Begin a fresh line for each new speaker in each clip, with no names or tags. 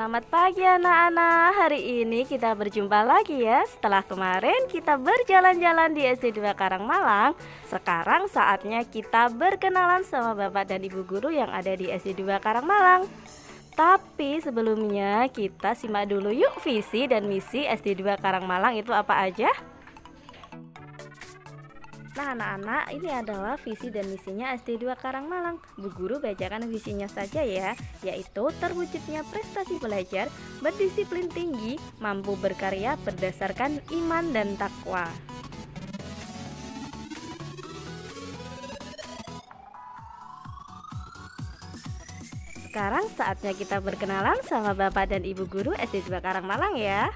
Selamat pagi anak-anak. Hari ini kita berjumpa lagi ya. Setelah kemarin kita berjalan-jalan di SD 2 Karangmalang, sekarang saatnya kita berkenalan sama Bapak dan Ibu guru yang ada di SD 2 Karangmalang. Tapi sebelumnya kita simak dulu yuk visi dan misi SD 2 Karangmalang itu apa aja. Nah anak-anak, ini adalah visi dan misinya SD 2 Karangmalang. Bu Guru bacakan visinya saja ya, yaitu terwujudnya prestasi belajar, berdisiplin tinggi, mampu berkarya berdasarkan iman dan takwa. Sekarang saatnya kita berkenalan sama Bapak dan Ibu Guru SD 2 Karangmalang ya.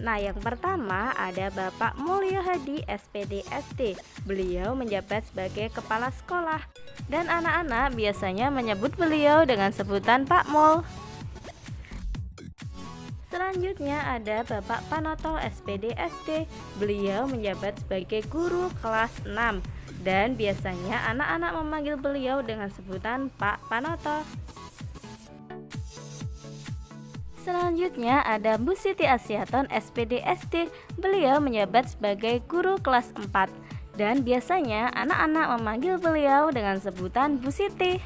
Nah, yang pertama ada Bapak Mulyo Hadi SPD SD. Beliau menjabat sebagai kepala sekolah dan anak-anak biasanya menyebut beliau dengan sebutan Pak Mul. Selanjutnya ada Bapak Panoto SPD SD. Beliau menjabat sebagai guru kelas 6 dan biasanya anak-anak memanggil beliau dengan sebutan Pak Panoto. Selanjutnya ada Bu Siti Asyaton SPD SD. Beliau menjabat sebagai guru kelas 4 dan biasanya anak-anak memanggil beliau dengan sebutan Bu Siti.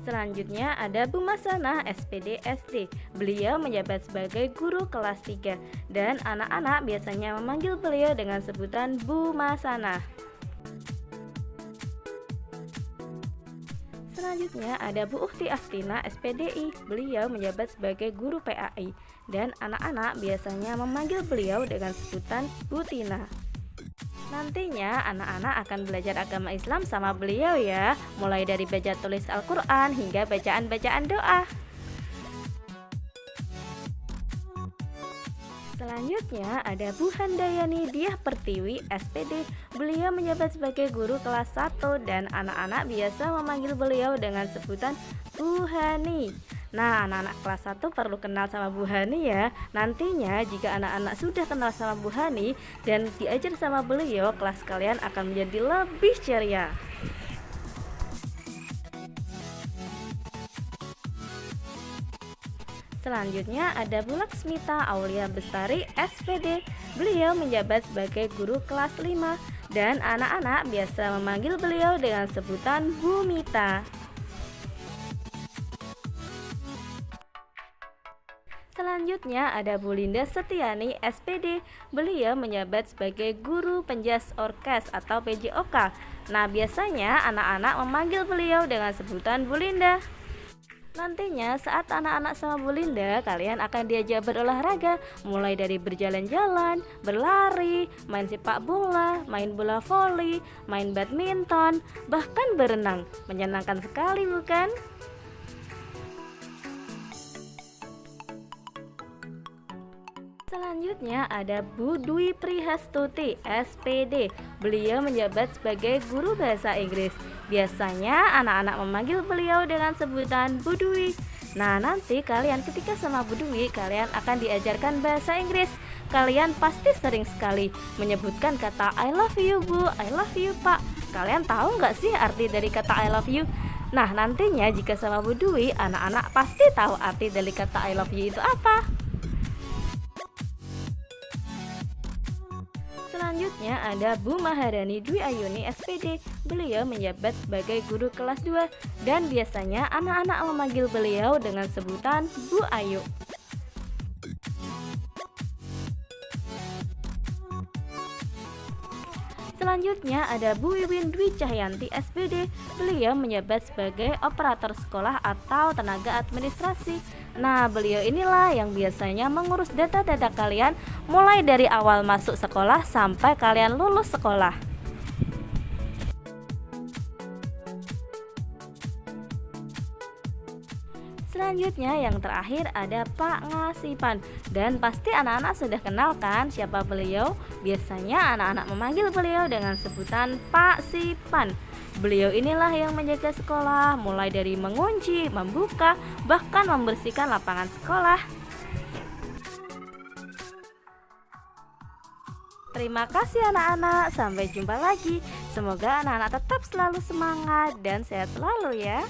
Selanjutnya ada Bu Masana SPD SD. Beliau menjabat sebagai guru kelas 3 dan anak-anak biasanya memanggil beliau dengan sebutan Bu Masana. Selanjutnya ada Bu Ukti Aftina SPDI. Beliau menjabat sebagai guru PAI dan anak-anak biasanya memanggil beliau dengan sebutan Bu Tina. Nantinya anak-anak akan belajar agama Islam sama beliau ya, mulai dari baca tulis Al-Quran hingga bacaan-bacaan doa. Selanjutnya ada Bu Handayani Diah Pertiwi SPD. Beliau menjabat sebagai guru kelas 1 dan anak-anak biasa memanggil beliau dengan sebutan Bu Hani. Nah, anak-anak kelas 1 perlu kenal sama Bu Hani ya. Nantinya jika anak-anak sudah kenal sama Bu Hani dan diajar sama beliau, kelas kalian akan menjadi lebih ceria. Selanjutnya ada Bu Laksmita Aulia Bestari SPD. Beliau menjabat sebagai guru kelas 5 dan anak-anak biasa memanggil beliau dengan sebutan Bu Mita. Selanjutnya ada Bu Linda Setiani SPD. Beliau menjabat sebagai guru penjas orkes atau PJOK. Nah, biasanya anak-anak memanggil beliau dengan sebutan Bu Linda. Nantinya saat anak-anak sama Bu Linda, kalian akan diajak berolahraga, mulai dari berjalan-jalan, berlari, main sepak bola, main bola voli, main badminton, bahkan berenang. Menyenangkan sekali bukan? Selanjutnya ada Bu Dwi Prihastuti SPD. Beliau menjabat sebagai guru bahasa Inggris. Biasanya anak-anak memanggil beliau dengan sebutan Bu Dwi. Nah, nanti kalian ketika sama Bu Dwi, kalian akan diajarkan bahasa Inggris. Kalian pasti sering sekali menyebutkan kata I love you Bu, I love you Pak. Kalian tahu nggak sih arti dari kata I love you? Nah, nantinya jika sama Bu Dwi, anak-anak pasti tahu arti dari kata I love you itu apa. Selanjutnya ada Bu Maharani Dwi Ayuni SPD. Beliau menjabat sebagai guru kelas 2 dan biasanya anak-anak memanggil beliau dengan sebutan Bu Ayu. Selanjutnya ada Bu Wiwin Dwi Cahyanti SPD. Beliau menjabat sebagai operator sekolah atau tenaga administrasi. Nah, beliau inilah yang biasanya mengurus data-data kalian mulai dari awal masuk sekolah sampai kalian lulus sekolah. Selanjutnya yang terakhir ada Pak Ngasipan. Dan pasti anak-anak sudah kenal kan siapa beliau? Biasanya anak-anak memanggil beliau dengan sebutan Pak Sipan. Beliau inilah yang menjaga sekolah, mulai dari mengunci, membuka, bahkan membersihkan lapangan sekolah. Terima kasih anak-anak, sampai jumpa lagi. Semoga anak-anak tetap selalu semangat dan sehat selalu ya.